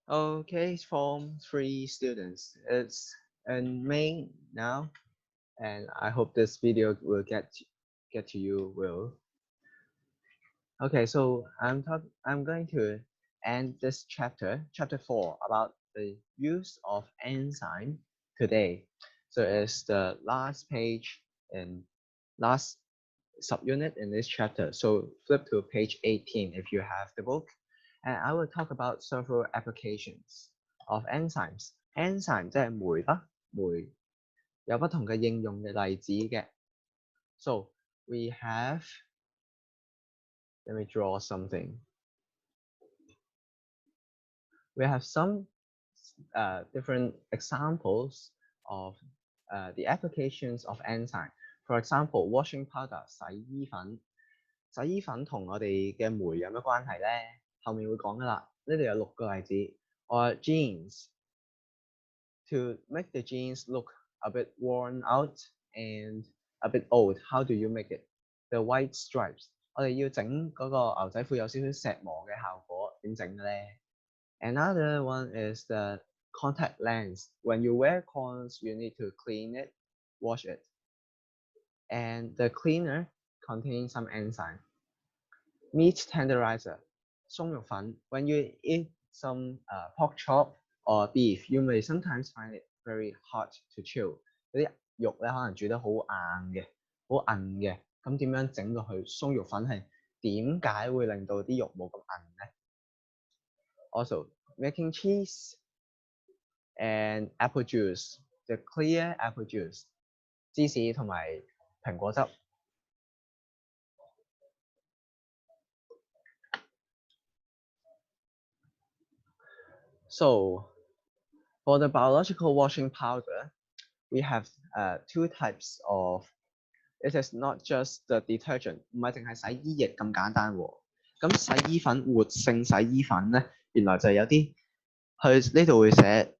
Okay, Form 3 students, it's in May now, and I hope this video will get to you well. Okay, so I'm going to end this chapter 4, about the use of enzyme today. So it's the last page and last subunit in this chapter. So flip to page 18 if you have the book. And I will talk about several applications of enzymes. Enzyme 即係酶啦，酶有不同嘅應用嘅例子嘅。So we have, let me draw something. We have some different examples of the applications of enzyme. For example, washing powder 洗衣粉。洗衣粉同我哋嘅酶有咩關係咧？後面會講噶啦。呢度有6個例子。Or jeans, to make the jeans look a bit worn out and a bit old. How do you make it? The white stripes. 我哋要整嗰個牛仔褲有少少石磨嘅效果，點整嘅咧？ Another one is the contact lens. When you wear cones, you need to clean it, wash it. And the cleaner contains some enzyme. Meat tenderizer, 鬆肉粉. When you eat some pork chop or beef, you may sometimes find it very hard to chew. 嗰啲肉咧可能煮得好硬嘅，好韌嘅。咁點樣整到佢鬆肉粉係點解會令到啲肉冇咁韌咧？ Also, making cheese and apple juice, the clear apple juice, 芝士同埋蘋果汁。So, for the biological washing powder, we have 2 types of. It is not just the detergent， 唔係淨係洗衣液咁簡單喎。咁洗衣粉活性洗衣粉咧，原來就有啲佢呢度會寫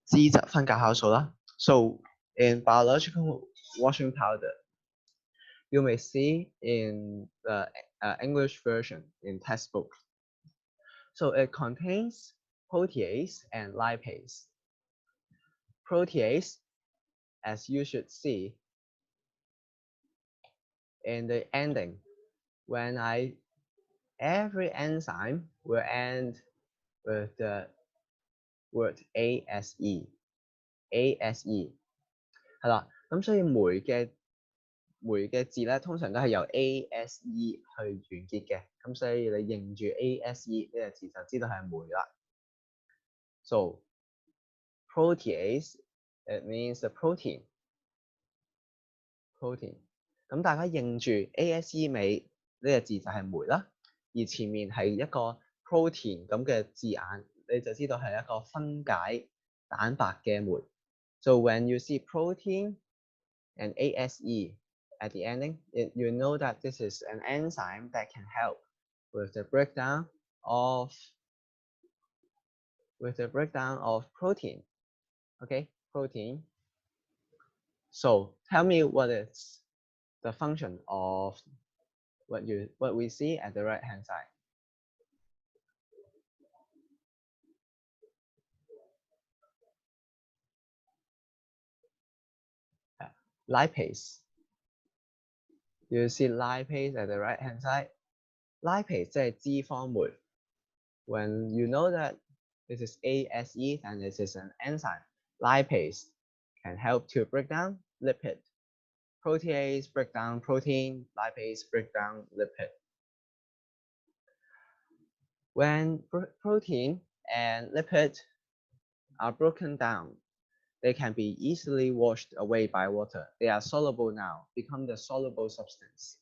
脂質分解酵素啦。So in biological washing powder, you may see in the English version in textbook. So it contains protease and lipase. Protease, as you should see in the ending, when every enzyme will end with the word ase. ase 係啦，咁所以酶嘅字咧，通常都係由 ase 去完結嘅，咁所以你認住 ase 呢個字就知道係酶啦。So protease, it means the protein. 咁大家認住 ase 尾呢個字就係酶啦，而前面係一個 protein 咁嘅字眼，你就知道係一個分解蛋白嘅酶。So when you see protein and ase at the ending, you know that this is an enzyme that can help with the breakdown of protein. Okay, protein. So tell me what is the function of what we see at the right hand side. Lipase. You see lipase at the right hand side. Lipase 即係脂肪酶。When you know that this is ase, then this is an enzyme. Lipase can help to break down lipid. Protease break down protein, lipase break down lipid. When protein and lipid are broken down, they can be easily washed away by water. They are soluble now, become the soluble substance.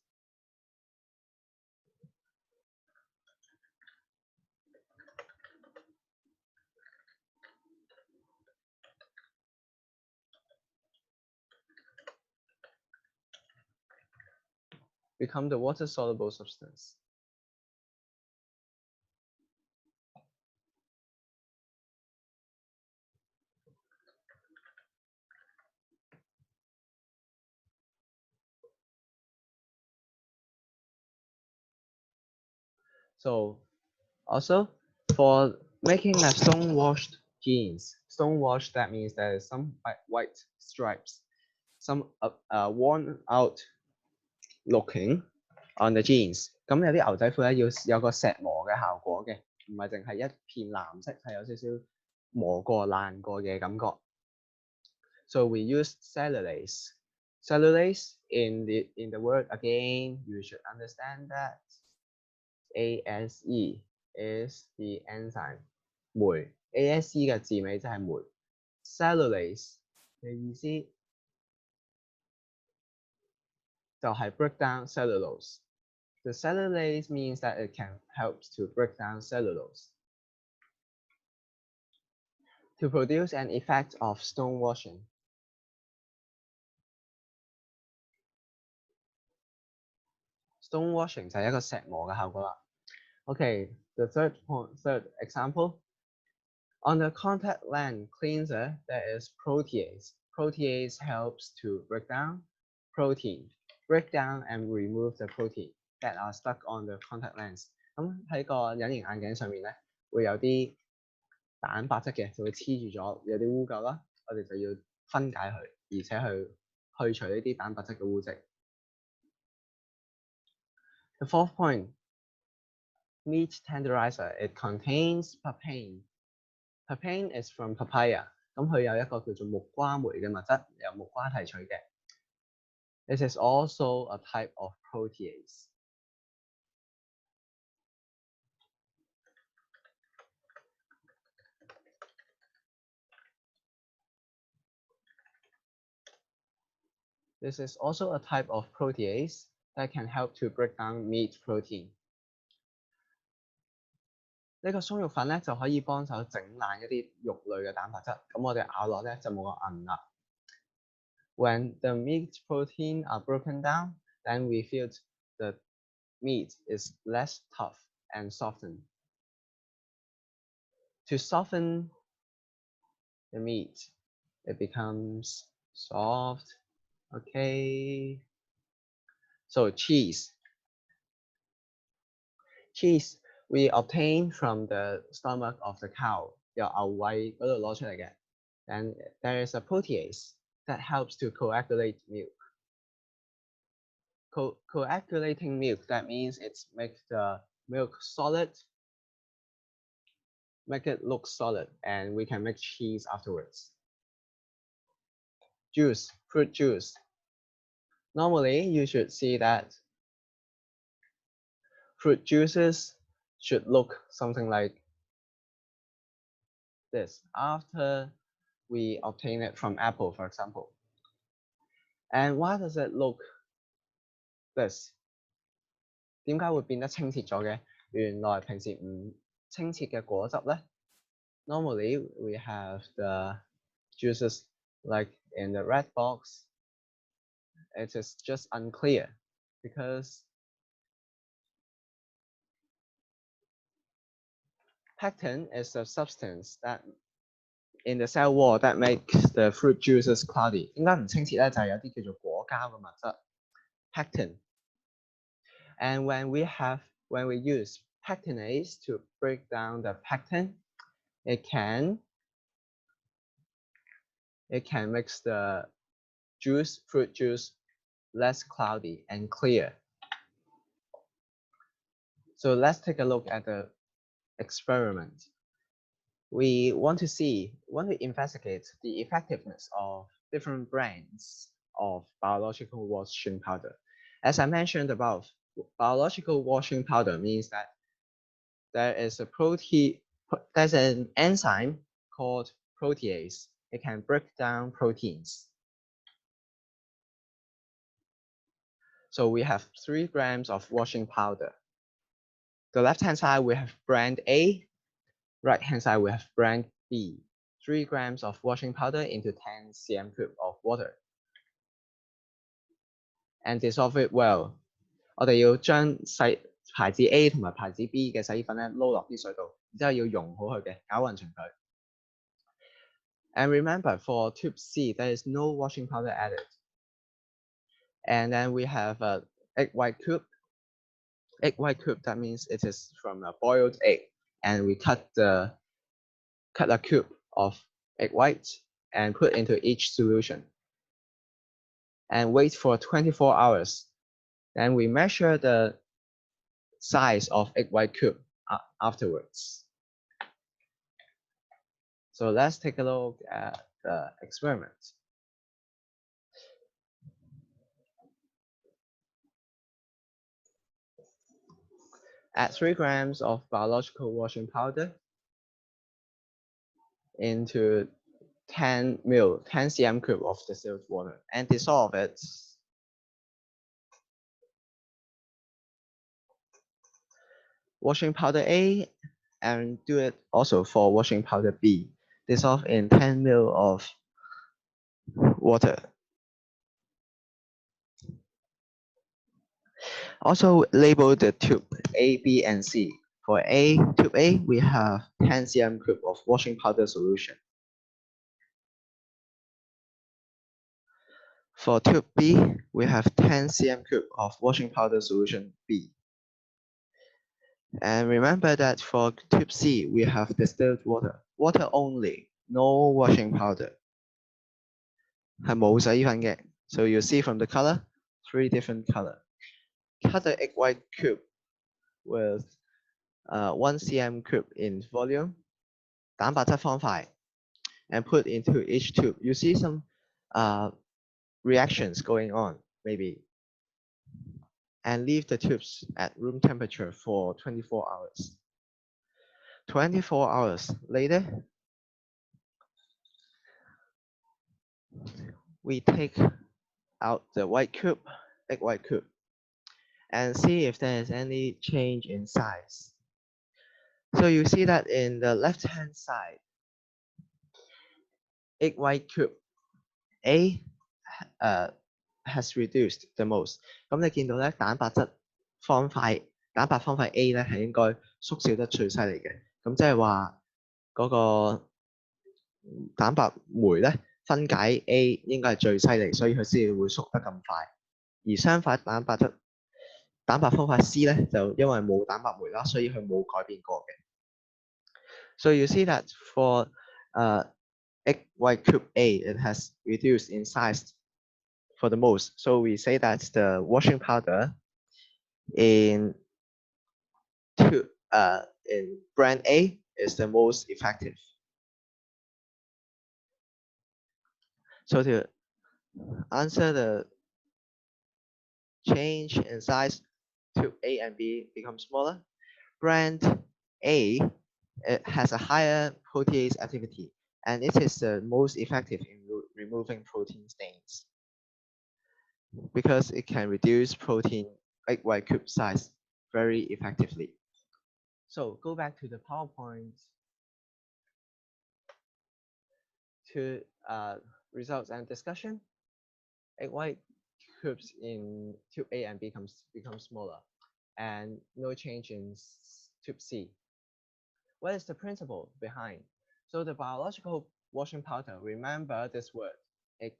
Become the water-soluble substance. So also for Making a stone-washed jeans. Stone-washed, that means there is some white stripes, some worn out looking on the jeans。咁有啲牛仔褲咧要有個石磨嘅效果嘅，唔係淨係一片藍色，係有少少磨過爛過嘅感覺。So we use cellulase. Cellulase in the word again, you should understand that ASE is the enzyme 酶 ，ASE 嘅字尾就係酶。Cellulase 嘅意思就係 break down cellulose. The cellulase means that it can help to break down cellulose to produce an effect of stone washing. Stone washing 就係一個石磨嘅效果啦。Okay, the third example. On the contact lens cleanser, there is protease. Protease helps to break down protein, break down and remove the protein that are stuck on the contact lens. 咁喺個隱形眼鏡上面咧，會有啲蛋白質嘅，就會黐住咗，有啲污垢啦，我哋就要分解佢，而且去除呢啲蛋白質嘅污跡。The fourth point, meat tenderizer. It contains papain. Papain is from papaya. 咁佢有一個叫做木瓜酶嘅物質，由木瓜提取嘅。This is also a type of protease. This is also a type of protease that can help to break down meat protein. 呢個鬆肉粉咧就可以幫手整爛一啲肉類嘅蛋白質，咁我哋咬落咧就冇咁韌啦。When the meat protein are broken down, then we feel the meat is less tough and softened. To soften the meat, it becomes soft. Okay. So cheese. Cheese we obtain from the stomach of the cow, 由牛胃嗰度攞出嚟嘅。And there is a protease that helps to coagulate milk. Coagulating milk, that means it's make the milk solid, make it look solid, and we can make cheese afterwards. Juice, fruit juice. Normally, you should see that fruit juices should look something like this after we obtain it from apple, for example. And why does it look this? 點解會變得清澈咗嘅？原來平時唔清澈嘅果汁咧 ，normally we have the juices like in the red box. It is just unclear because pectin is a substance that in the cell wall that makes the fruit juices cloudy. 點解唔清澈咧？就係有啲叫做果膠嘅物質 pectin. And when we use pectinase to break down the pectin, it can make the fruit juice less cloudy and clear. So let's take a look at the experiment. We want to investigate the effectiveness of different brands of biological washing powder. As I mentioned above, biological washing powder means that there's an enzyme called protease. It can break down proteins. So we have 3 grams of washing powder. The left-hand side we have brand A, right-hand side we have brand B. 3 grams of washing powder into 10 cm cube of water. And dissolve it well. 我哋要將牌子 A 同埋牌子 B 嘅洗衣粉咧撈落啲水度，然之後要溶好佢嘅，攪勻全佢。And remember, for tube C, there is no washing powder added. And then we have a egg white cube. Egg white cube, that means it is from a boiled egg. And we cut the cut a cube of egg white and put into each solution and wait for 24 hours. Then we measure the size of egg white cube afterwards. So let's take a look at the experiment. Add 3 grams of biological washing powder into 10 cm cube of distilled water and dissolve it. Washing powder A, and do it also for washing powder B. Dissolve in 10 ml of water. Also label the tube A, B, and C. For tube A, we have 10 cm cube of washing powder solution. For tube B, we have 10 cm cube of washing powder solution B. And remember that for tube C, we have distilled water. Water only, no washing powder. 係冇洗衣粉嘅. So you see from the color, 3 different color. Cut the egg white cube with 1 cm cube in volume, 蛋白質方塊, and put into each tube. You see some reactions going on, maybe. And leave the tubes at room temperature for 24 hours. 24 hours later, we take out the egg white cube, and see if there is any change in size. So you see that in the left-hand side, egg white cube A has reduced the most. 咁你見到咧，蛋白方塊 A 咧係應該縮小得最犀利嘅。咁即係話嗰個蛋白酶咧分解 A 應該係最犀利，所以佢先會縮得咁快。而相反，蛋白方塊 C 咧就因為冇蛋白酶啦，所以佢冇改變過嘅。So you see that for egg white cube A, it has reduced in size for the most. So we say that the washing powder in brand A is the most effective. So to answer the change in size, tube A and B become smaller. Brand A, it has a higher protease activity, and it is the most effective in removing protein stains because it can reduce protein egg white cube size very effectively. So go back to the PowerPoint to results and discussion. Egg white cubes in tube A and B become smaller, and no change in tube C. What is the principle behind? So the biological washing powder, remember this word, the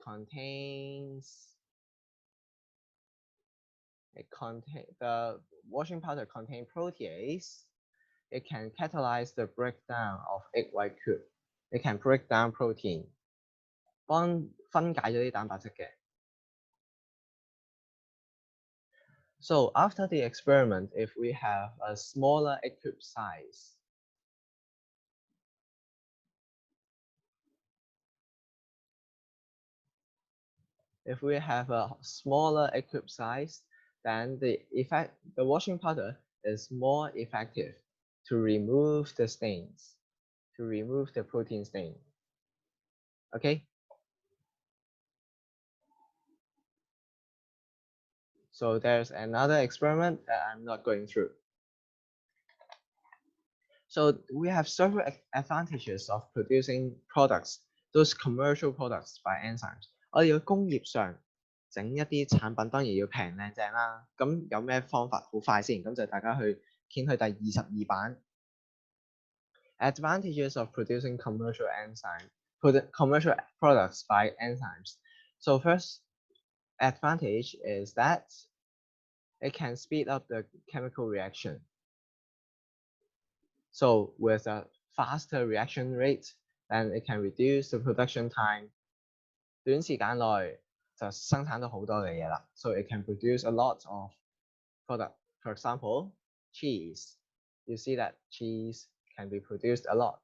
washing powder contains protease. It can catalyze the breakdown of egg white cube. It can break down protein. 分解咗啲蛋白質嘅。So after the experiment, if we have a smaller egg cube size, then the washing powder is more effective to remove the stains, to remove the protein stain. Okay. So there's another experiment that I'm not going through. So we have several advantages of producing products, those commercial products by enzymes. 我哋要工業上整一啲產品，當然要平靚正啦。咁有咩方法好快先？咁就大家去掀去第22版。Advantages of producing commercial products by enzymes. So first advantage is that it can speed up the chemical reaction. So with a faster reaction rate, then it can reduce the production time. 短時間內就生產到好多嘅嘢啦。So it can produce a lot of product. For example, cheese. You see that cheese can be produced a lot.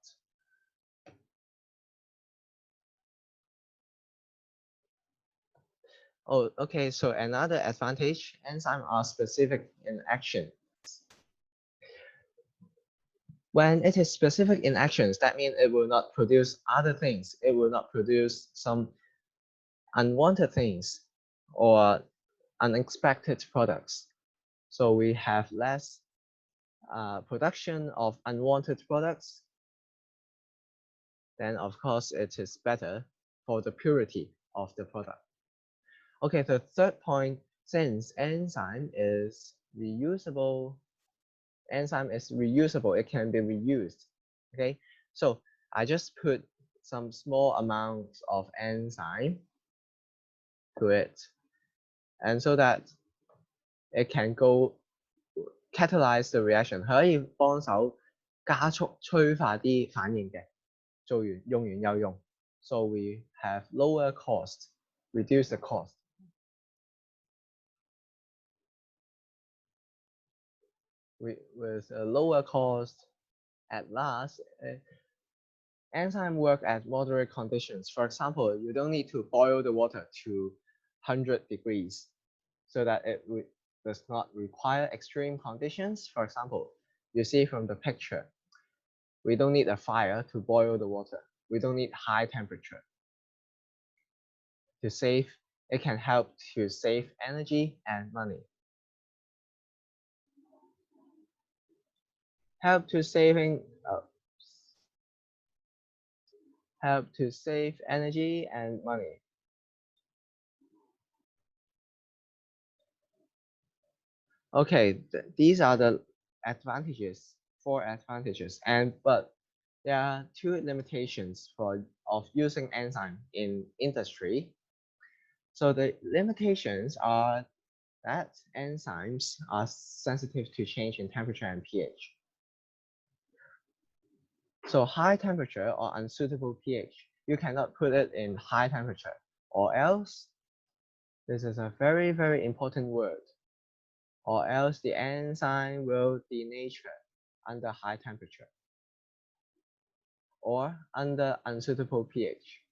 Oh, okay. So another advantage, enzymes are specific in action. When it is specific in actions, that means it will not produce other things. It will not produce some unwanted things or unexpected products. So we have less production of unwanted products. Then of course it is better for the purity of the product. Okay, the third point, since enzyme is reusable, it can be reused. Okay, so I just put some small amounts of enzyme to it, and so that it can go catalyze the reaction， 可以幫手加速催化啲反應嘅，做完用完又用。So we have lower cost, reduce the cost. With a lower cost, at last, enzyme work at moderate conditions. For example, you don't need to boil the water to 100 degrees so that it does not require extreme conditions. For example, you see from the picture, we don't need a fire to boil the water. We don't need high temperature. To save, it can help to save energy and money. Help to save energy and money. Okay, these are the advantages, 4 advantages, but there are 2 limitations of using enzyme in industry. So the limitations are that enzymes are sensitive to change in temperature and pH. So high temperature or unsuitable pH, you cannot put it in high temperature, or else, this is a very, very important word, or else the enzyme will denature under high temperature or under unsuitable pH.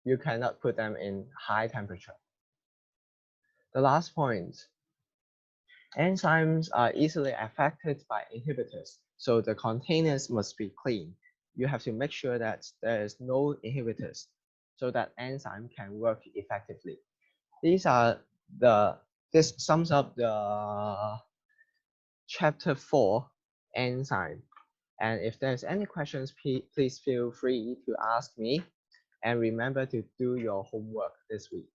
You cannot put them in high temperature. The last point, enzymes are easily affected by inhibitors, so the containers must be clean. You have to make sure that there is no inhibitors so that enzyme can work effectively. This sums up the chapter 4 enzyme. And if there's any questions, please feel free to ask me. And remember to do your homework this week.